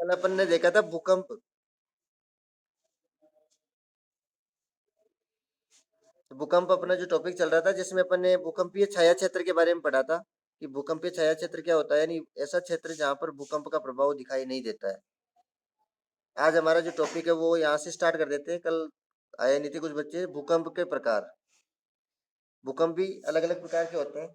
कल अपन ने देखा था भूकंप। भूकंप अपना जो टॉपिक चल रहा था जिसमें अपन ने भूकंपीय छाया क्षेत्र के बारे में पढ़ा था कि भूकंपीय छाया क्षेत्र क्या होता है, यानी ऐसा क्षेत्र जहाँ पर भूकंप का प्रभाव दिखाई नहीं देता है। आज हमारा जो टॉपिक है वो यहाँ से स्टार्ट कर देते हैं। कल आए नहीं थे कुछ बच्चे, भूकंप के प्रकार। भूकंप भी अलग अलग प्रकार के होते हैं।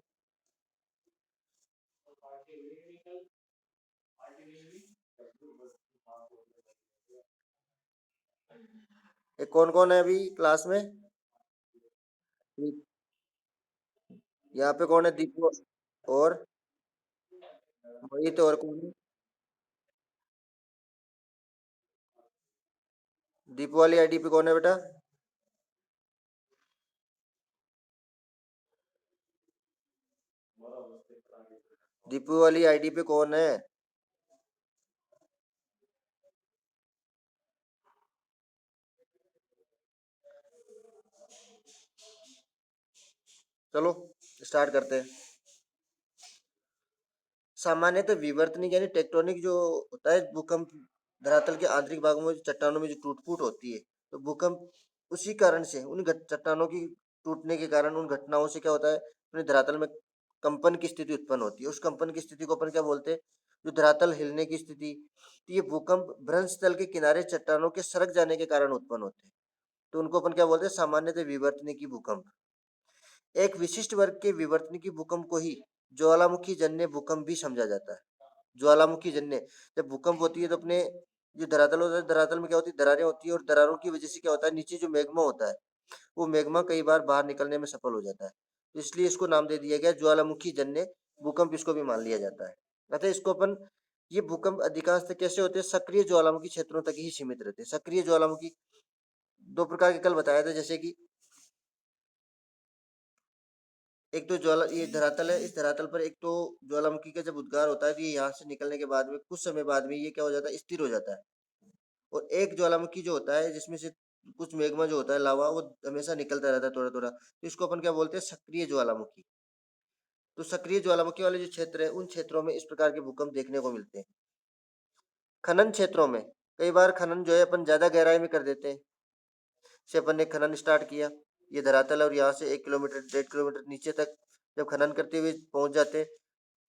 ये कौन कौन है अभी क्लास में? यहाँ पे कौन है? दीपू और मोहित, और कौन है? दीपू वाली आईडी पे कौन है बेटा? दीपू वाली आईडी पे कौन है? चलो स्टार्ट करते हैं। सामान्यतः विवर्तनिक यानी टेक्टोनिक जो होता है भूकंप, धरातल के आंतरिक भागों में चट्टानों में जो टूट फूट होती है, तो भूकंप उसी कारण से उन चट्टानों की टूटने के कारण उन घटनाओं से क्या होता है, अपने धरातल में कंपन की स्थिति उत्पन्न होती है। उस कंपन की स्थिति को अपन क्या बोलते हैं? जो धरातल हिलने की स्थिति। तो ये भूकंप भ्रंश स्थल के किनारे चट्टानों के सरक जाने के कारण उत्पन्न होते हैं। तो उनको अपन क्या बोलते हैं? सामान्यतः विवर्तनिकी भूकंप। एक विशिष्ट वर्ग के विवर्तनिकी भूकंप को ही ज्वालामुखी जन्य भूकंप भी समझा जाता है। ज्वालामुखी जन्य, जब भूकंप होती है तो अपने जो धरातल होता है, धरातल में क्या होती है? दरारें होती है, और दरारों की वजह से क्या होता है? नीचे जो मैग्मा होता है, वो मैग्मा कई बार बाहर निकलने में सफल हो जाता है। तो इसलिए इसको नाम दे दिया गया ज्वालामुखी जन्य भूकंप, इसको भी मान लिया जाता है। अतः इसको अपन, ये भूकंप अधिकांशतः कैसे होते हैं? सक्रिय ज्वालामुखी क्षेत्रों तक ही सीमित रहते हैं। सक्रिय ज्वालामुखी दो प्रकार के कल बताया था, जैसे कि एक तो ज्वाला, ये धरातल है, इस धरातल पर एक तो ज्वालामुखी का जब उद्गार होता है तो ये यहाँ से निकलने के बाद में कुछ समय बाद में ये क्या हो जाता है? स्थिर हो जाता है। और एक ज्वालामुखी जो होता है जिसमें से कुछ मैग्मा जो होता है, लावा, वो हमेशा निकलता रहता है थोड़ा थोड़ा, तो इसको अपन क्या बोलते हैं? सक्रिय ज्वालामुखी। तो सक्रिय ज्वालामुखी वाले जो क्षेत्र है, उन क्षेत्रों में इस प्रकार के भूकंप देखने को मिलते हैं। खनन क्षेत्रों में कई बार खनन जो है अपन ज्यादा गहराई में कर देते हैं। से अपन ने खनन स्टार्ट किया, ये धरातल है, और यहाँ से 1 किलोमीटर 1.5 किलोमीटर नीचे तक जब खनन करते हुए पहुंच जाते हैं,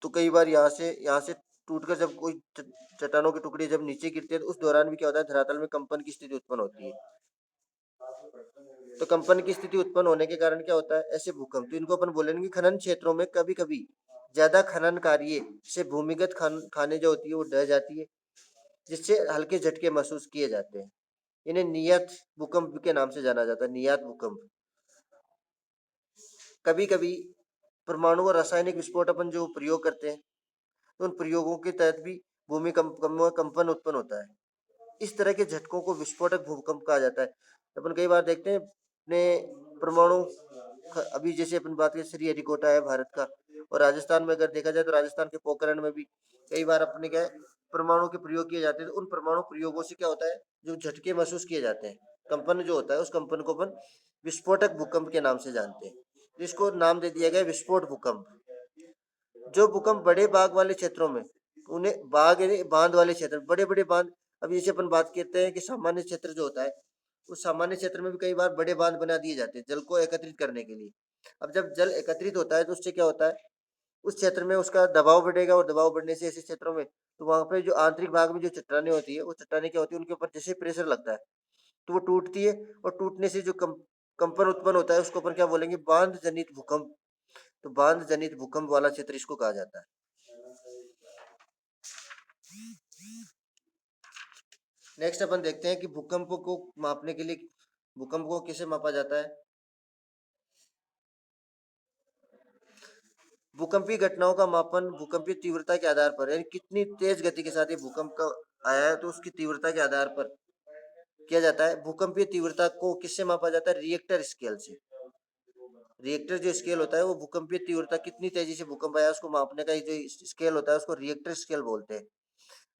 तो कई बार यहाँ से टूटकर जब कोई चट्टानों के टुकड़े जब नीचे गिरते हैं, तो उस दौरान भी क्या होता है? धरातल में कंपन की स्थिति उत्पन्न होती है। तो कंपन की स्थिति उत्पन्न होने के कारण क्या होता है? ऐसे भूकंप, तो इनको अपन बोलेंगे कि खनन क्षेत्रों में कभी कभी ज्यादा खनन कार्य से भूमिगत खाने जो होती है वो ढह जाती है, जिससे हल्के झटके महसूस किए जाते हैं। इन्हें नियत भूकंप के नाम से जाना जाता है, नियत भूकंप। कभी कभी परमाणु और रासायनिक विस्फोट अपन जो प्रयोग करते हैं, तो उन प्रयोगों के तहत भी भूमि कंपन उत्पन्न होता है। इस तरह के झटकों को विस्फोटक भूकंप कहा जाता है। अपन कई बार देखते हैं अपने परमाणु, अभी जैसे अपन बात करें, श्रीहरिकोटा है भारत का, और राजस्थान में अगर देखा जाए तो राजस्थान के पोखरण में भी कई बार अपने क्या है? परमाणु के प्रयोग किए जाते हैं। तो उन परमाणु प्रयोगों से क्या होता है? जो झटके महसूस किए जाते हैं, कंपन जो होता है, उस कंपन को अपन विस्फोटक भूकंप के नाम से जानते हैं। इसको नाम दे दिया गया विस्फोट भूकंप। जो भूकंप बड़े बाग वाले क्षेत्रों में, उन्हें बाग यानी बांध वाले क्षेत्र, बड़े बड़े बांध, अब जैसे अपन बात करते हैं कि सामान्य क्षेत्र जो होता है, उस सामान्य क्षेत्र में भी कई बार बड़े बांध बना दिए जाते हैं जल को एकत्रित करने के लिए। अब जब जल एकत्रित होता है तो उससे क्या होता है? उस क्षेत्र में उसका दबाव बढ़ेगा, और दबाव बढ़ने से ऐसे क्षेत्रों में, तो वहां पे जो आंतरिक भाग में जो चट्टाने होती है, वो चट्टाने क्या होती है? उनके ऊपर जैसे प्रेशर लगता है तो वो टूटती है, और टूटने से जो कंपन उत्पन्न होता है उसको अपन क्या बोलेंगे? बांध जनित भूकंप। तो बांध जनित भूकंप वाला क्षेत्र इसको कहा जाता है। नेक्स्ट अपन देखते हैं कि भूकंप को मापने के लिए भूकंप को कैसे मापा जाता है। भूकंपीय घटनाओं का मापन भूकंपीय तीव्रता के आधार पर, यानी कितनी तेज गति के साथ ये भूकंप का आया है, तो उसकी तीव्रता के आधार पर किया जाता है। भूकंपीय तीव्रता को किससे मापा जाता है? रिएक्टर स्केल से। रिएक्टर जो स्केल होता है, वो भूकंपीय तीव्रता कितनी तेजी से भूकंप आया उसको मापने का जो स्केल होता है, उसको रिएक्टर स्केल बोलते हैं।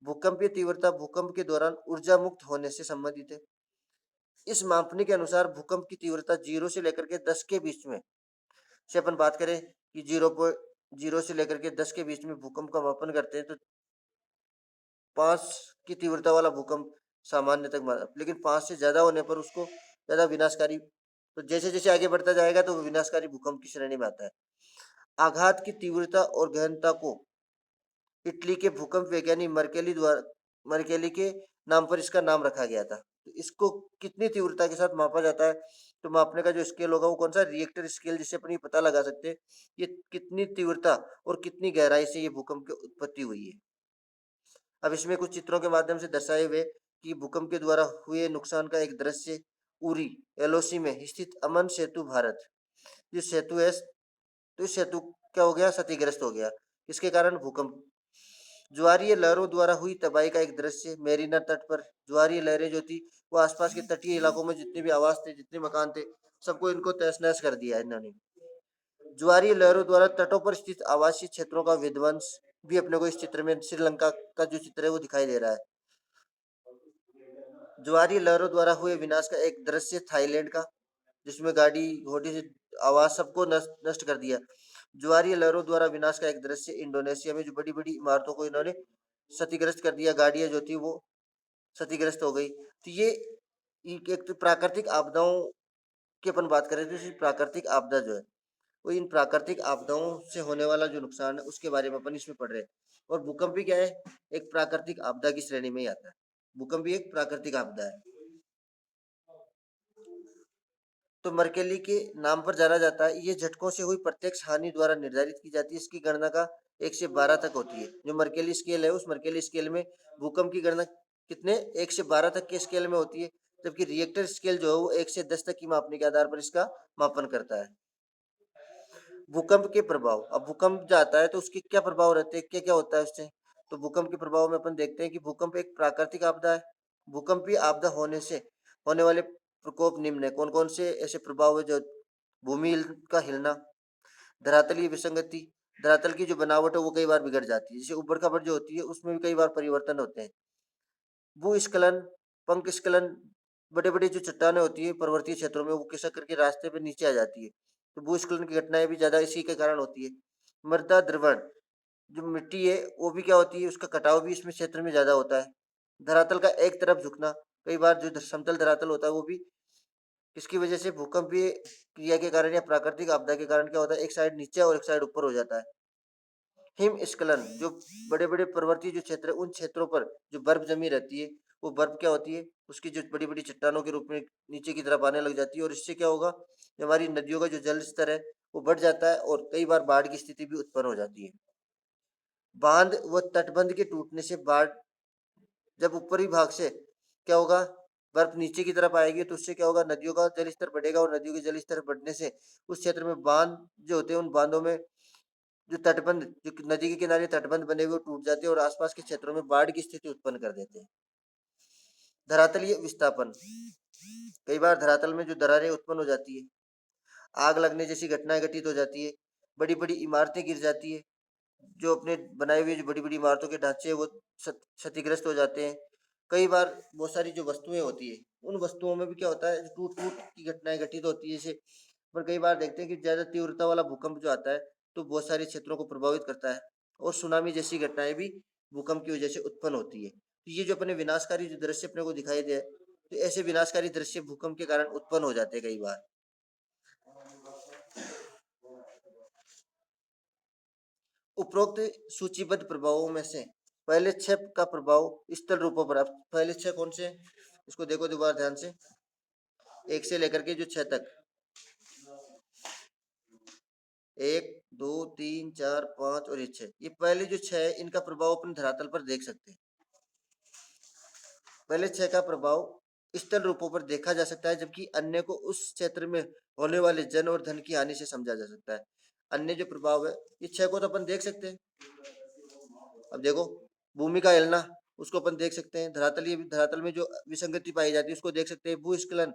भूकंपीय तीव्रता भूकंप के दौरान ऊर्जा मुक्त होने से संबंधित है। इस मापने के अनुसार भूकंप की तीव्रता 0 से लेकर के 10 के बीच में, से अपन बात करें कि 0.0 से लेकर के 10 के बीच में भूकंप का मापन करते हैं, तो 5 की तीव्रता वाला भूकंप सामान्य तक माना, लेकिन 5 से ज़्यादा होने पर उसको ज़्यादा विनाशकारी, तो जैसे-जैसे आगे बढ़ता जाएगा तो वो विनाशकारी भूकंप की श्रेणी में आता है। आघात की तीव्रता और गहनता को इटली के भूकंप वैज्ञानिक मर्केली के नाम पर इसका नाम रखा गया था। तो इसको कितनी तीव्रता के साथ मापा जाता है, तो मापने का जो स्केल होगा वो कौन सा, रिएक्टर स्केल, जिससे अपन ये पता लगा सकते हैं ये कितनी तीव्रता और कितनी गहराई से ये भूकंप की उत्पत्ति हुई है। अब इसमें कुछ चित्रों के माध्यम से दर्शाए हुए कि भूकंप के द्वारा हुए नुकसान का एक दृश्य उरी एलओसी में स्थित अमन सेतु भारत, जो सेतु है, तो इस सेतु क्या हो गया, क्षतिग्रस्त हो गया। इसके कारण भूकंप, ज्वारीय लहरों द्वारा हुई तबाही का एक दृश्य मेरीना तट पर, ज्वारीय लहरें जो थी वो आसपास के तटीय इलाकों में जितने भी आवास थे, जितने मकान थे, सबको इनको तहस नहस कर दिया है इन्होंने। ज्वारीय लहरों द्वारा तटों पर स्थित आवासीय क्षेत्रों का विध्वंस भी अपने को इस चित्र में, श्रीलंका का जो चित्र है वो दिखाई दे रहा है। ज्वारीय लहरों द्वारा हुए विनाश का एक दृश्य थाईलैंड का, जिसमें गाड़ी घोड़ी से आवाज सबको नष्ट कर दिया। ज्वारीय लहरों द्वारा विनाश का एक दृश्य इंडोनेशिया में, जो बड़ी बड़ी इमारतों को इन्होंने क्षतिग्रस्त कर दिया, गाड़ियां जो थी वो क्षतिग्रस्त हो गई। तो ये एक तो प्राकृतिक आपदाओं की अपन बात करें, तो इसी प्राकृतिक आपदा जो है वो इन प्राकृतिक आपदाओं से होने वाला जो नुकसान है उसके बारे में अपन इसमें पढ़ रहे हैं। और भूकंप भी क्या है, एक प्राकृतिक आपदा की श्रेणी में ही आता है। भूकंप भी एक प्राकृतिक आपदा है। तो मर्केली के नाम पर जाना जाता है। ये झटकों से हुई प्रत्यक्ष हानि द्वारा निर्धारित की जाती है। इसकी गणना का 1 से 12 तक होती है। जो मर्केली स्केल है, उस मर्केली स्केल में भूकंप की गणना कितने, 1 से 12 तक के स्केल में होती है, जबकि रिएक्टर स्केल जो है वो 1 से 10 तक की मापने के आधार पर इसका मापन करता है। भूकंप के प्रभाव, अब भूकंप जाता है तो उसके क्या प्रभाव रहते हैं, क्या क्या होता है उससे। तो भूकंप के प्रभाव में अपन देखते हैं कि भूकंप एक प्राकृतिक आपदा है। भूकंपीय आपदा होने से होने वाले प्रकोप निम्न है। कौन कौन से ऐसे प्रभाव है, जो भूमि का हिलना, धरातलीय विसंगति, धरातल की जो बनावट है वो कई बार बिगड़ जाती है, जैसे ऊबड़ खाबड़ जो होती है उसमें भी कई बार परिवर्तन होते हैं। भूस्खलन, पंखस्खलन, बड़े बड़े जो चट्टानें होती है पर्वतीय क्षेत्रों में वो खिसक करके रास्ते पे नीचे आ जाती है, तो भूस्खलन की घटनाएं भी ज्यादा इसी के कारण होती है। मृदा द्रवण, जो मिट्टी है वो भी क्या होती है, उसका कटाव भी इसमें क्षेत्र में ज्यादा होता है। धरातल का एक तरफ झुकना, कई बार जो समतल धरातल होता है वो भी इसकी वजह से भूकंपीय क्रिया के कारण या प्राकृतिक आपदा के कारण क्या होता है, एक साइड नीचे और एक साइड ऊपर हो जाता है। हिमस्खलन, जो बड़े बड़े पर्वतीय जो क्षेत्र है उन क्षेत्रों पर जो बर्फ जमी रहती है, वो बर्फ क्या होती है, उसकी जो बड़ी बड़ी चट्टानों के रूप में नीचे की तरफ आने लग जाती है, और इससे क्या होगा, हमारी नदियों का जो जल स्तर है वो बढ़ जाता है और कई बार बाढ़ की स्थिति भी उत्पन्न हो जाती है। बांध व तटबंध के टूटने से बाढ़, जब ऊपरी भाग से क्या होगा, बर्फ नीचे की तरफ आएगी तो उससे क्या होगा, नदियों का जल स्तर बढ़ेगा, और नदियों के जल स्तर बढ़ने से उस क्षेत्र में बांध जो होते हैं, उन बांधों में जो तटबंध, जो नदी के किनारे तटबंध बने हुए टूट जाते हैं और आसपास के क्षेत्रों में बाढ़ की स्थिति उत्पन्न कर देते हैं। धरातलीय विस्थापन, कई बार धरातल में जो दरारें उत्पन्न हो जाती है, आग लगने जैसी घटनाएं घटित हो जाती है, बड़ी बड़ी इमारतें गिर जाती है, जो अपने बनाए हुए जो बड़ी बड़ी इमारतों के ढांचे हैं वो क्षतिग्रस्त हो जाते हैं। कई बार बहुत सारी जो वस्तुएं होती है उन वस्तुओं में भी क्या होता है, टूट फूट की घटनाएं घटित होती है जैसे। पर कई बार देखते हैं कि ज्यादा तीव्रता वाला भूकंप जो आता है तो बहुत सारे क्षेत्रों को प्रभावित करता है, और सुनामी जैसी घटनाएं भी भूकंप की वजह से उत्पन्न होती है। तो ये जो अपने विनाशकारी जो दृश्य अपने को दिखाई दे, तो ऐसे विनाशकारी दृश्य भूकंप के कारण उत्पन्न हो जाते हैं कई बार। उपरोक्त सूचीबद्ध प्रभावों में से पहले छह का प्रभाव स्थल रूपों पर, अब पहले छह कौन से हैं? इसको देखो दोबारा ध्यान से, एक से लेकर के जो छह तक, एक, दो, तीन, चार, पांच और ये छह, ये पहले जो छह है इनका प्रभाव अपने धरातल पर देख सकते हैं। पहले छह का प्रभाव स्थल रूपों पर देखा जा सकता है, जबकि अन्य को उस क्षेत्र में होने वाले जन और धन की हानि से समझा जा सकता है। अन्य जो प्रभाव है ये छह को तो अपन देख सकते हैं। अब देखो, भूमि का हिलना, उसको अपन देख सकते हैं। धरातल में जो विसंगति पाई जाती है उसको देख सकते हैं। भूस्खलन,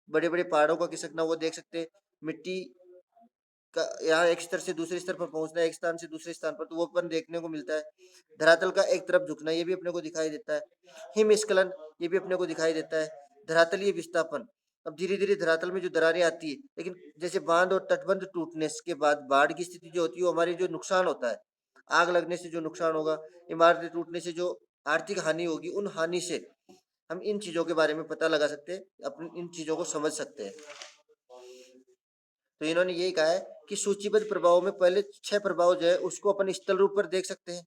बड़े बड़े पहाड़ों का खिसकना वो देख सकते हैं। मिट्टी का यहाँ एक स्तर से दूसरे स्तर पर पहुंचना, एक स्थान से दूसरे स्थान पर, तो वो अपन देखने को मिलता है। धरातल का एक तरफ झुकना ये भी अपने को दिखाई देता है। हिमस्खलन ये भी अपने को दिखाई देता है। धरातलीय विस्थापन, अब धीरे धीरे धरातल में जो दरारें आती है, लेकिन जैसे बांध और तटबंध टूटने के बाद बाढ़ की स्थिति जो होती है वो हमारी जो नुकसान होता है, आग लगने से जो नुकसान होगा, इमारतें टूटने से जो आर्थिक हानि होगी, उन हानि से हम इन चीजों के बारे में पता लगा सकते हैं, अपनी इन चीजों को समझ सकते हैं। तो इन्होंने यही कहा है कि सूचीबद्ध प्रभावों में पहले 6 प्रभाव जो है उसको अपन स्थल रूप पर देख सकते हैं,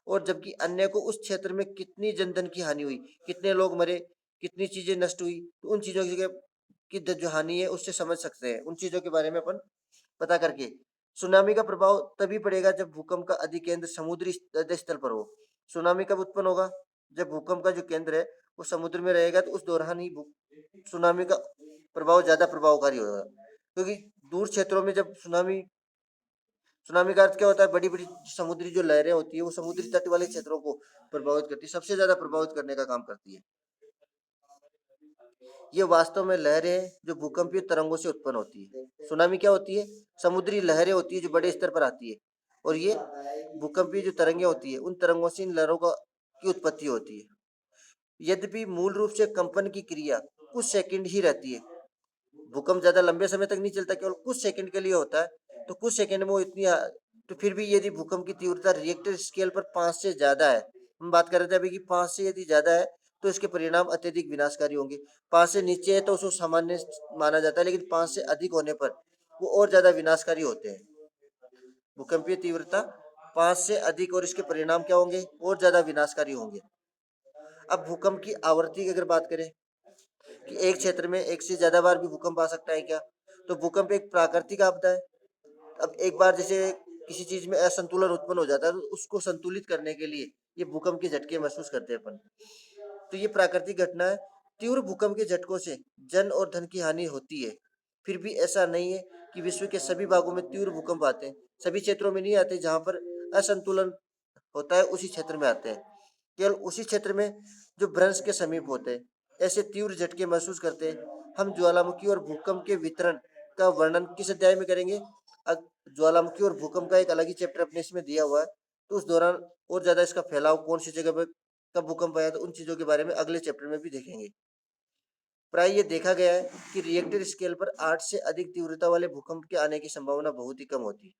और जबकि अन्य को उस क्षेत्र में कितनी जनधन की हानि हुई, कितने लोग मरे, कितनी चीजें नष्ट हुई, तो उन चीजों की जो हानि है उससे समझ सकते हैं, उन चीजों के बारे में अपन पता करके। सुनामी का प्रभाव तभी पड़ेगा जब भूकंप का अधिकेंद्र समुद्री स्थल पर हो। सुनामी कब उत्पन्न होगा? जब भूकंप का जो केंद्र है वो समुद्र में रहेगा, तो उस दौरान ही सुनामी का प्रभाव ज्यादा प्रभावकारी होगा। क्योंकि दूर क्षेत्रों में जब सुनामी सुनामी का अर्थ क्या होता है? बड़ी बड़ी समुद्री जो लहरें होती है वो समुद्री तट वाले क्षेत्रों को प्रभावित करती है, सबसे ज्यादा प्रभावित करने का काम करती है। ये वास्तव में लहरें हैं जो भूकंपीय तरंगों से उत्पन्न होती है। सुनामी क्या होती है? समुद्री लहरें होती है जो बड़े स्तर पर आती है, और ये भूकंपीय जो तरंगें होती है उन तरंगों से इन लहरों का की उत्पत्ति होती है। यद्यपि मूल रूप से कंपन की क्रिया कुछ सेकंड ही रहती है, भूकंप ज्यादा लंबे समय तक नहीं चलता, केवल कुछ सेकंड के लिए होता है, तो कुछ सेकंड में वो इतनी तो फिर भी यदि भूकंप की तीव्रता रिएक्टर स्केल पर 5 से ज्यादा है, हम बात कर रहे थे अभी कि 5 से यदि ज्यादा है तो इसके परिणाम अत्यधिक विनाशकारी होंगे। 5 से नीचे है तो उसको सामान्य माना जाता है, लेकिन 5 से अधिक होने पर वो और ज्यादा विनाशकारी होते हैं। भूकंपीय तीव्रता 5 से अधिक और इसके परिणाम क्या होंगे? और ज्यादा विनाशकारी होंगे। अब भूकंप की आवृत्ति की अगर बात करें कि एक क्षेत्र में एक से ज्यादा बार भी भूकंप आ सकता है क्या? तो भूकंप एक प्राकृतिक आपदा है। अब एक बार जैसे किसी चीज में असंतुलन उत्पन्न हो जाता है, तो उसको संतुलित करने के लिए ये भूकंप के झटके महसूस करते हैं अपन। तो ये प्राकृतिक घटना है। तीव्र भूकंप के झटकों से जन और धन की हानि होती है। फिर भी ऐसा नहीं है कि विश्व के सभी भागों में तीव्र भूकंप आते हैं, सभी क्षेत्रों में नहीं आते। जहां पर असंतुलन होता है उसी क्षेत्र में आते हैं। केवल उसी क्षेत्र में जो भ्रंश के समीप होते हैं ऐसे तीव्र झटके महसूस करते हैं। हम ज्वालामुखी और भूकंप के वितरण का वर्णन किस अध्याय में करेंगे? ज्वालामुखी और भूकंप का एक अलग ही चैप्टर अपने इसमें दिया हुआ है, तो उस दौरान और ज्यादा इसका फैलाव कौन सी जगह पर कब भूकंप आया, तो उन चीजों के बारे में अगले चैप्टर में भी देखेंगे। प्राय ये देखा गया है कि रिएक्टर स्केल पर 8 से अधिक तीव्रता वाले भूकंप के आने की संभावना बहुत ही कम होती है।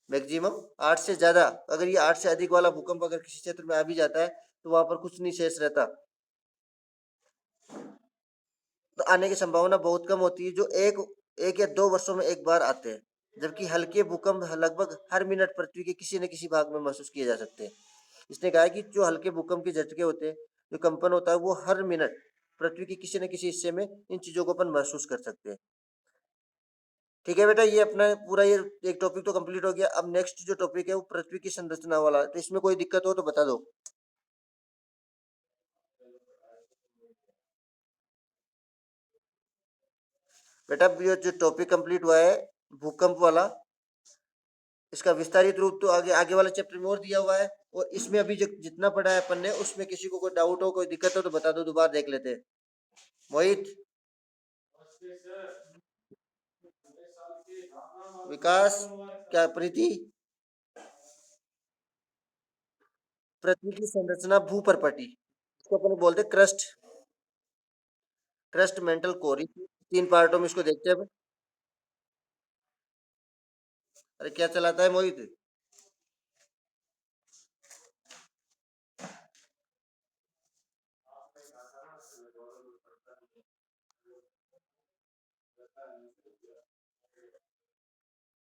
मैक्सिमम 8 से ज्यादा, अगर ये 8 से अधिक वाला भूकंप अगर किसी क्षेत्र में आ भी जाता है तो वहां पर कुछ नहीं शेष रहता, तो आने की संभावना बहुत कम होती है, जो एक एक या 2 वर्षों में एक बार आते हैं। जबकि हल्के भूकंप लगभग हर मिनट पृथ्वी के किसी न किसी भाग में महसूस किए जा सकते हैं। इसने कहा है कि जो हल्के भूकंप के झटके होते हैं, जो कंपन होता है, वो हर मिनट पृथ्वी के किसी न किसी हिस्से में इन चीजों को अपन महसूस कर सकते हैं। ठीक है बेटा, ये अपना पूरा ये एक टॉपिक तो कंप्लीट हो गया। अब नेक्स्ट जो टॉपिक है वो पृथ्वी की संरचना वाला है, तो इसमें कोई दिक्कत हो तो बता दो। बेटा ये जो टॉपिक कंप्लीट हुआ है भूकंप वाला, इसका विस्तारित रूप तो आगे आगे वाले चैप्टर में और दिया हुआ है, और इसमें अभी जो जितना पढ़ा है अपन ने उसमें किसी को कोई डाउट हो, कोई दिक्कत हो तो बता दो, दोबारा देख लेते हैं। मोहित, विकास, क्या प्रीति? पृथ्वी की संरचना भूपर्पटी, इसको अपन बोलते हैं क्रस्ट, क्रस्ट मेंटल कोर। 3 पार्टों में इसको देखते हैं। अरे क्या चलाता है मोहित?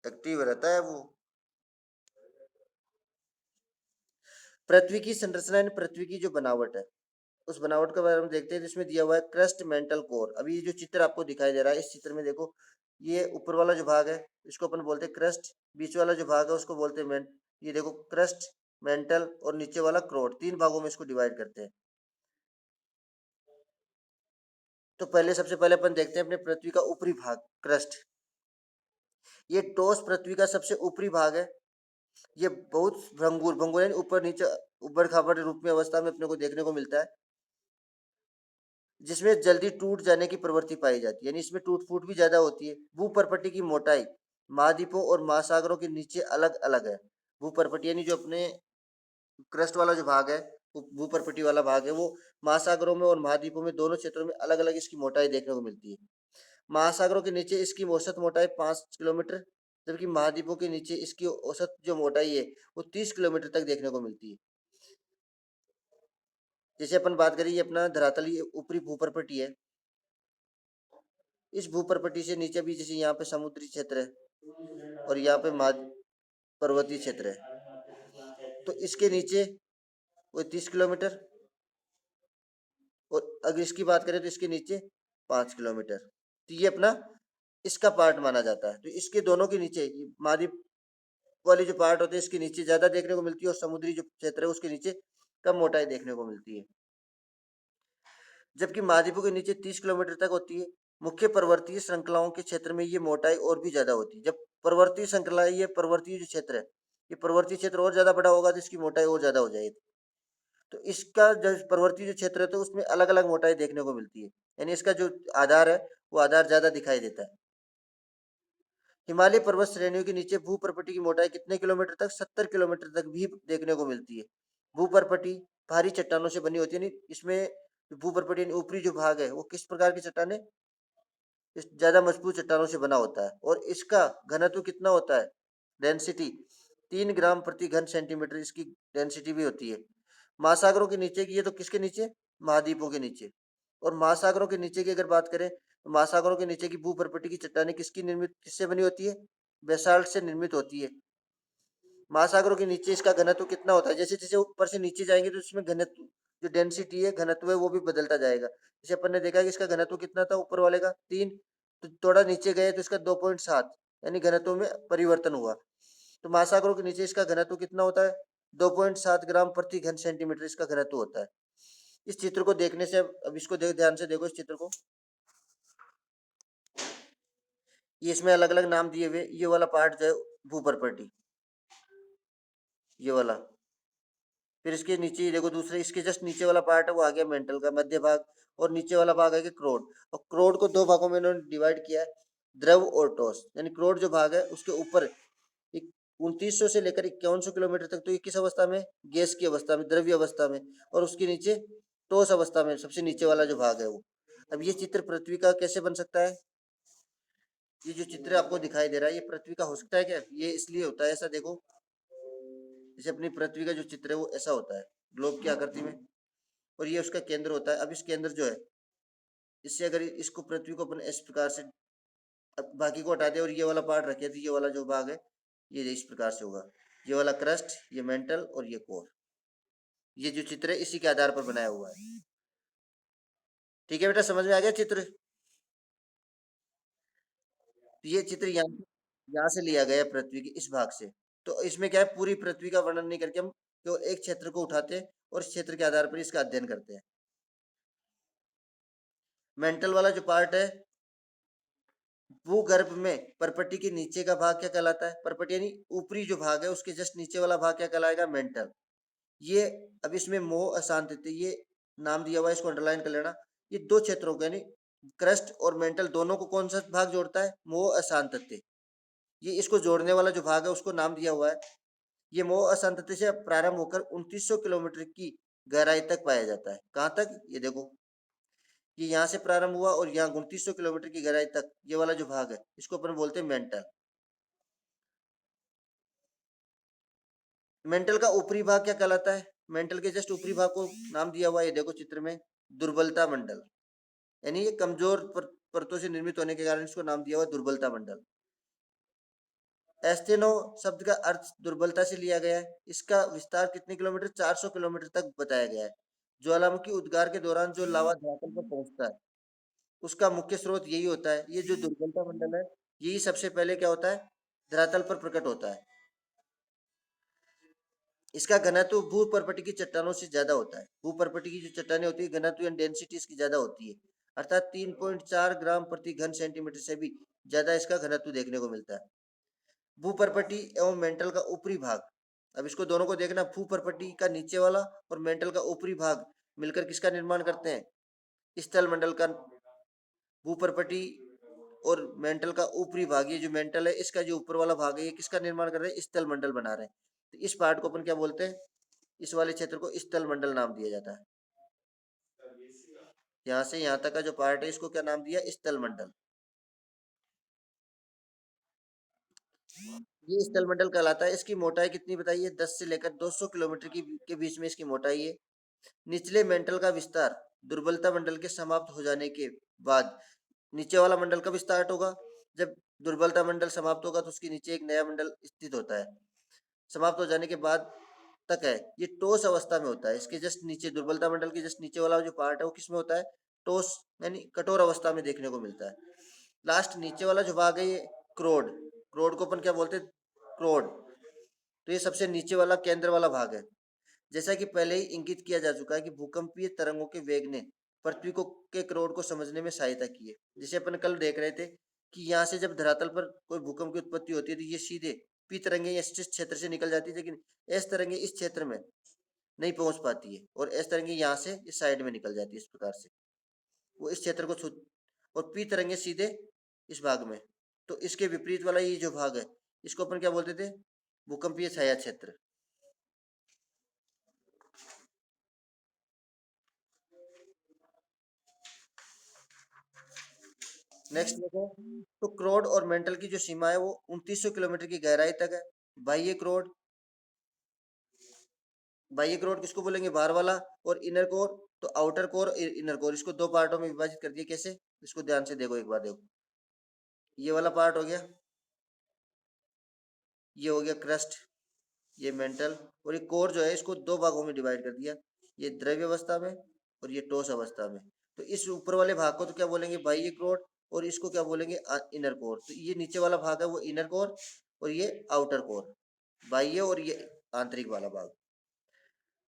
एक्टिव रहता है वो। पृथ्वी की संरचना यानी पृथ्वी की जो बनावट है, उस बनावट के बारे में देखते हैं, जिसमें दिया हुआ है क्रस्ट मेंटल कोर। अभी ये जो चित्र आपको दिखाई दे रहा है, इस चित्र में देखो, ये ऊपर वाला जो भाग है इसको अपन बोलते हैं क्रस्ट, बीच वाला जो भाग है उसको बोलते हैं मेंट। ये देखो क्रस्ट, मेंटल और नीचे वाला क्रोट, 3 भागों में इसको डिवाइड करते हैं। तो पहले सबसे पहले अपन देखते हैं अपने पृथ्वी का ऊपरी भाग, क्रस्ट। ये ठोस पृथ्वी का सबसे ऊपरी भाग है। ये बहुत भंगुर भंगुर यानी ऊपर नीचे उबड़ खाबड़ रूप में अवस्था में अपने को देखने को मिलता है, जिसमें जल्दी टूट जाने की प्रवृत्ति पाई जाती है, यानी इसमें टूट फूट भी ज्यादा होती है। भूपर्पटी की मोटाई महाद्वीपों और महासागरों के नीचे अलग अलग है। भूपर्पटी यानी जो अपने क्रस्ट वाला जो भाग है, भूपर्पटी वाला भाग है, वो महासागरों में और महाद्वीपों में दोनों क्षेत्रों में अलग अलग इसकी मोटाई देखने को मिलती है। महासागरों के नीचे इसकी औसत मोटाई 5 किलोमीटर, जबकि महाद्वीपों के नीचे इसकी औसत जो मोटाई है वो 30 किलोमीटर तक देखने को मिलती है। जैसे अपन बात करें, ये अपना धरातल, ये ऊपरी भूपर्पटी है। इस भूपर्पटी से नीचे भी जैसे यहाँ पे समुद्री क्षेत्र है और यहाँ पे पर्वतीय क्षेत्र है, तो इसके नीचे वो 30 किलोमीटर, और अगर इसकी बात करें तो इसके नीचे 5 किलोमीटर। तो ये अपना इसका पार्ट माना जाता है। तो इसके दोनों के नीचे महाद्वीप वाली जो पार्ट होते हैं, इसके नीचे ज्यादा देखने को मिलती है, और समुद्री जो क्षेत्र है उसके नीचे कम मोटाई देखने को मिलती है। जबकि महाद्वीपों के नीचे 30 किलोमीटर तक होती है। मुख्य पर्वतीय श्रृंखलाओं के क्षेत्र में ये मोटाई और भी ज्यादा होती है। जब पर्वतीय श्रृंखला, ये पर्वतीय जो क्षेत्र है, ये पर्वतीय क्षेत्र और ज्यादा बड़ा होगा तो इसकी मोटाई और ज्यादा हो जाएगी। तो इसका जो पर्वतीय जो क्षेत्र है, तो उसमें अलग अलग मोटाई देखने को मिलती है, यानी इसका जो आधार है वो आधार ज्यादा दिखाई देता है। हिमालय पर्वत श्रेणियों के नीचे भूपर्पटी की मोटाई कितने किलोमीटर तक, 70 किलोमीटर तक भी देखने को मिलती है। भूपर्पटी भारी चट्टानों से बनी होती है। इसमें भूपर्पटी ऊपरी जो भाग है वो किस प्रकार की चट्टाने, इस ज्यादा मजबूत चट्टानों से बना होता है, और इसका घनत्व कितना होता है, डेंसिटी 3 ग्राम प्रति घन सेंटीमीटर इसकी डेंसिटी भी होती है। महासागरों के नीचे की, ये तो किसके नीचे, महाद्वीपों के नीचे। और महासागरों के नीचे की अगर बात करें, तो महासागरों के नीचे की भूपर्पटी की चट्टाने किसकी निर्मित, किससे बनी होती है, बेसाल्ट से निर्मित होती है। महासागरों के नीचे इसका घनत्व कितना होता है, जैसे जैसे ऊपर से नीचे जाएंगे तो इसमें घनत्व, जो डेंसिटी है, घनत्व है, वो भी बदलता जाएगा। जैसे अपन ने देखा कि इसका घनत्व कितना था ऊपर वाले का 3, तो थोड़ा नीचे गए तो इसका 2.7, यानी घनत्व में परिवर्तन हुआ। तो महासागरों के नीचे इसका घनत्व कितना होता है, 2.7 ग्राम प्रति घन सेंटीमीटर इसका घनत्व होता है। इस चित्र को देखने से, अब इसको ध्यान से देखो इस चित्र को, ये इसमें अलग अलग नाम दिए हुए। ये वाला पार्ट जो है भूपर्पटी, ये वाला। फिर इसके नीचे ये देखो दूसरे, इसके जस्ट नीचे वाला पार्ट है वो आ गया मेंटल का मध्य भाग, और नीचे वाला भाग है कि क्रोड। और क्रोड को दो भागों में इन्होंने डिवाइड किया है, द्रव और ठोस। यानी क्रोड जो भाग है उसके ऊपर 2900 से लेकर 5100 किलोमीटर तक, तो ये किस अवस्था में, गैस की अवस्था में, द्रव्य अवस्था में। और उसके नीचे ठोस अवस्था में, सबसे नीचे वाला जो भाग है वो। अब ये चित्र पृथ्वी का कैसे बन सकता है, ये जो चित्र आपको दिखाई दे रहा है ये पृथ्वी का हो सकता है क्या, ये इसलिए होता है ऐसा, देखो जैसे अपनी पृथ्वी का जो चित्र है वो ऐसा होता है, ग्लोब की आकृति में, और ये उसका केंद्र होता है। अब इस केंद्र जो है, इससे अगर इसको पृथ्वी को अपन इस प्रकार से, अब बाकी को हटा दे और ये वाला पार्ट रखे, तो ये वाला जो भाग है ये इस प्रकार से होगा, ये वाला क्रस्ट, ये मेंटल और ये कोर। ये जो चित्र है इसी के आधार पर बनाया हुआ है। ठीक है बेटा, समझ में आ गया चित्र। तो ये चित्र यहाँ से लिया गया है, पृथ्वी के इस भाग से। तो इसमें क्या है, पूरी पृथ्वी का वर्णन नहीं करके हम केवल एक क्षेत्र को उठाते हैं और इस क्षेत्र के आधार पर इसका अध्ययन करते हैं। मेंटल वाला जो पार्ट है, भूगर्भ में परपटी के नीचे का भाग क्या कहलाता है, परपटी यानी ऊपरी जो भाग है उसके जस्ट नीचे वाला भाग क्या कहलाएगा, मेंटल। ये, अब इसमें मोह अशांति, ये नाम दिया हुआ है, इसको अंडरलाइन कर लेना। ये दो क्षेत्रों को, यानी क्रस्ट और मेंटल दोनों को कौन सा भाग जोड़ता है, मोह अशांति। ये इसको जोड़ने वाला जो भाग है उसको नाम दिया हुआ है। ये मोह अशांति से प्रारंभ होकर 2900 किलोमीटर की गहराई तक पाया जाता है। कहाँ तक, ये देखो, ये यहाँ से प्रारंभ हुआ और यहाँ 2900 किलोमीटर की गहराई तक, ये वाला जो भाग है इसको अपन बोलते हैं मेंटल। मेंटल का ऊपरी भाग क्या कहलाता है, मेंटल के जस्ट ऊपरी भाग को नाम दिया हुआ है, ये देखो चित्र में, दुर्बलता मंडल। यानी ये कमजोर परतों से निर्मित होने के कारण इसको नाम दिया हुआ है दुर्बलता मंडल। एस्थेनो शब्द का अर्थ दुर्बलता से लिया गया है। इसका विस्तार कितने किलोमीटर, 400 किलोमीटर तक बताया गया है। ज्वालामुखी उद्गार के दौरान जो लावा धरातल पर पहुंचता है उसका मुख्य स्रोत यही होता है। ये जो दुर्बलता मंडल है, यही सबसे पहले क्या होता है, धरातल पर प्रकट होता है। इसका घनत्व भूपर्पटी की चट्टानों से ज्यादा होता है। भूपर्पटी की जो चट्टानें होती है, घनत्व यानी डेंसिटी इसकी ज्यादा होती है, अर्थात 3.4 ग्राम प्रति घन सेंटीमीटर से भी ज्यादा इसका घनत्व देखने को मिलता है। भूपर्पटी एवं मेंटल का ऊपरी भाग, अब इसको दोनों को देखना, भूपर्पटी का नीचे वाला और मेंटल का ऊपरी भाग मिलकर किसका निर्माण करते हैं, स्थल मंडल का। भूपर्पटी और मेंटल का ऊपरी भाग, ये जो मेंटल है इसका जो ऊपर वाला भाग है, ये किसका निर्माण कर रहे हैं, स्थल मंडल बना रहे हैं। तो इस पार्ट को अपन क्या बोलते हैं, इस वाले क्षेत्र को स्थल मंडल नाम दिया जाता है। यहाँ से यहाँ तक का जो पार्ट है इसको क्या नाम दिया, स्थल मंडल। ये स्थल मंडल कहलाता है। इसकी मोटाई कितनी बताइए, 10 से लेकर 200 किलोमीटर की के बीच में इसकी मोटाई है। निचले मेंटल का विस्तार दुर्बलता मंडल के समाप्त हो जाने के बाद नीचे वाला मंडल कब स्टार्ट होगा? जब दुर्बलता मंडल समाप्त होगा तो उसके नीचे एक नया मंडल स्थित होता है। समाप्त हो जाने के बाद तक है, ये टोस अवस्था में होता है। इसके जस्ट नीचे दुर्बलता मंडल के जस्ट नीचे वाला जो पार्ट है वो किसमें होता है? टोस यानी कठोर अवस्था में देखने को मिलता है। लास्ट नीचे वाला जो भाग है ये क्रोड, क्रोड को अपन क्या बोलते हैं? क्रोड। तो ये सबसे नीचे वाला केंद्र वाला भाग है। जैसा कि पहले ही इंगित किया जा चुका है कि भूकंपीय तरंगों के वेग ने पृथ्वी को के क्रोड को समझने में सहायता की है। जैसे अपन कल देख रहे थे कि यहाँ से जब धरातल पर कोई भूकंप की उत्पत्ति होती है तो ये सीधे पी तरंगे इस क्षेत्र से निकल जाती है, लेकिन एस तरंगे इस क्षेत्र में नहीं पहुंच पाती है और एस तरंगे यहाँ से इस साइड में निकल जाती है। इस प्रकार से वो इस क्षेत्र को छू और पी तरंगे सीधे इस भाग में। तो इसके विपरीत वाला ये जो भाग है इसको अपन क्या बोलते थे? भूकंपीय छाया क्षेत्र। नेक्स्ट देखो, तो क्रोड और मेंटल की जो सीमा है वो 2900 किलोमीटर की गहराई तक है। बाह्य क्रोड, बाह्य क्रोड किसको बोलेंगे? बाहर वाला। और इनर कोर, तो आउटर कोर इनर कोर, इसको दो पार्टों में विभाजित कर दिया। कैसे? इसको ध्यान से देखो, एक बार देखो, ये वाला पार्ट हो गया, ये हो गया क्रस्ट, ये मेंटल, और ये कोर जो है इसको दो भागों में डिवाइड कर दिया, ये द्रव्य अवस्था में और ये ठोस अवस्था में। तो इस ऊपर वाले भाग को तो क्या बोलेंगे? बाह्य कोर, और इसको क्या बोलेंगे? Inner core. तो ये नीचे वाला भाग है वो इनर कोर और ये आउटर कोर, बाह्य और ये आंतरिक वाला भाग।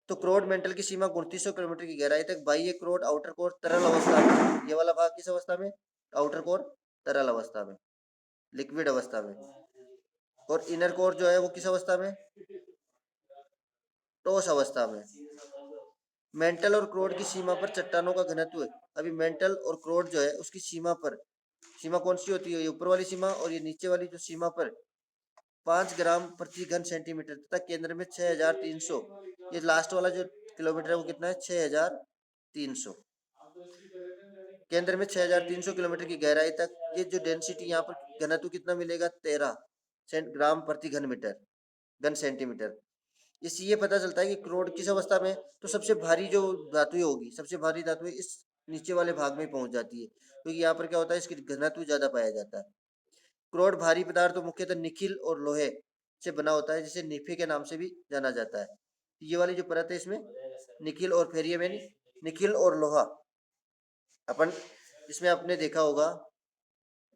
तो क्रोड मेंटल की सीमा 2900 किलोमीटर की गहराई तक, बाह्य क्रोड आउटर कोर तरल अवस्था में, ये वाला भाग किस अवस्था में? आउटर कोर तरल अवस्था में, लिक्विड अवस्था में। और इनर कोर जो है वो किस अवस्था में? ठोस अवस्था में। मेंटल और क्रोड की सीमा पर चट्टानों का घनत्व है। अभी मेंटल और क्रोड जो है उसकी सीमा पर, सीमा कौन सी होती है? ये ऊपर वाली सीमा, और ये नीचे वाली जो सीमा पर 5 ग्राम प्रति घन सेंटीमीटर तथा केंद्र में 6300, ये लास्ट वाला जो किलोमीटर है वो कितना है? 6300। केंद्र में 6300 किलोमीटर की गहराई तक ये जो डेंसिटी यहाँ पर घनत्व कितना मिलेगा? 13 ग्राम प्रति घन मीटर, घन सेंटीमीटर। इससे ये पता चलता है कि क्रोड किस अवस्था में, तो सबसे भारी जो धातु होगी, सबसे भारी धातु इस नीचे वाले भाग में पहुंच जाती है, क्योंकि यहाँ पर क्या होता है? इसकी घनत्व ज्यादा पाया जाता है। क्रोड भारी पदार्थ तो मुख्यतः निकिल और लोहे से बना होता है, जिसे निफे के नाम से भी जाना जाता है। ये वाली जो परत है इसमें निकिल और फेरियम यानी निकिल और लोहा। अपन इसमें आपने देखा होगा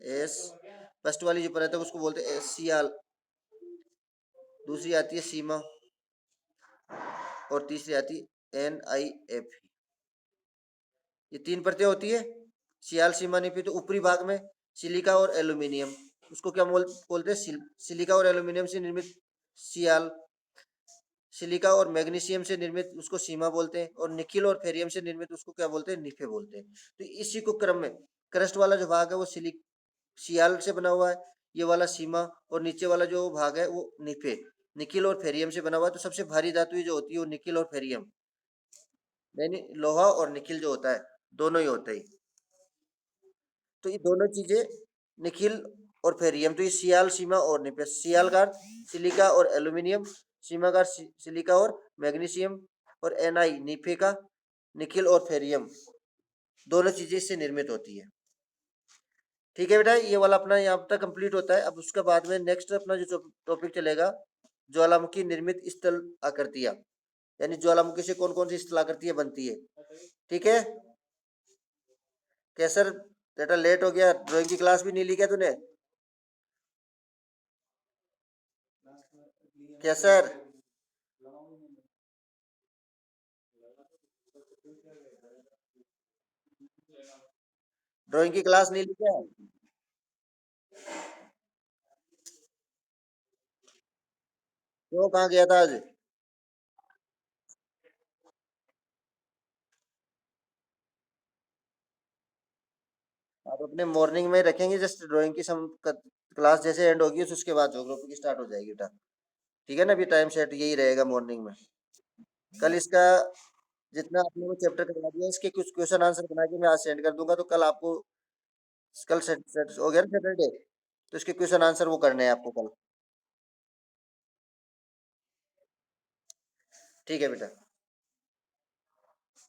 एस, फर्स्ट वाली जो परत है उसको बोलते हैं सियाल, दूसरी आती है सीमा, और तीसरी आती है NiF। ये तीन परतें होती है। सियाल, सीमा, निफी। तो ऊपरी भाग में सिलिका और एल्यूमिनियम, उसको क्या बोलते हैं? सिलिका और एल्यूमिनियम से निर्मित सियाल, सिलिका और मैग्नीशियम से निर्मित उसको सीमा बोलते हैं, और निकिल और फेरियम से निर्मित उसको क्या बोलते हैं? निफे बोलते हैं। तो इसी को क्रम में क्रस्ट वाला जो भाग है वो सियाल से बना हुआ है, ये वाला सीमा, और नीचे वाला जो भाग है वो निफे, निकिल और फेरियम से बना हुआ है। तो सबसे भारी धातु जो होती है वो निकिल और फेरियम, यानी लोहा और निकिल जो होता है, दोनों ही होते हैं। तो ये दोनों चीजें निकिल और फेरियम, तो ये सियाल, सीमा और निफे। सियाल का अर्थ सिलिका और एल्यूमिनियम, सीमा का सिलिका और मैग्नीशियम, और Ni निफे का निकिल और फेरियम, दोनों चीजें इससे निर्मित होती है। ठीक है बेटा, ये वाला अपना यहाँ तक कंप्लीट होता है। अब उसके बाद में नेक्स्ट अपना जो टॉपिक चलेगा, ज्वालामुखी निर्मित स्थल आकृतियां, यानी ज्वालामुखी से कौन कौन सी स्थल आकृतियां बनती है। ठीक है कैसर, बेटा लेट हो गया, ड्राइंग की क्लास भी नहीं ली क्या तूने? कैसर, ड्राइंग की क्लास नहीं ली क्या? क्यों, कहाँ गया था आज? आप अपने मॉर्निंग में रखेंगे, जस्ट ड्राइंग की सम क्लास जैसे एंड होगी उसके बाद ज्योग्राफी की स्टार्ट हो जाएगी बेटा। ठीक है ना, अभी टाइम सेट यही रहेगा मॉर्निंग में। कल इसका जितना आपने वो चैप्टर करवा दिया इसके कुछ क्वेश्चन आंसर बना के मैं आज सेंड कर दूंगा, तो कल आपको, कल सेट सेट हो गया ना सैटरडे, तो इसके क्वेश्चन आंसर वो करने हैं आपको कल। ठीक है बेटा।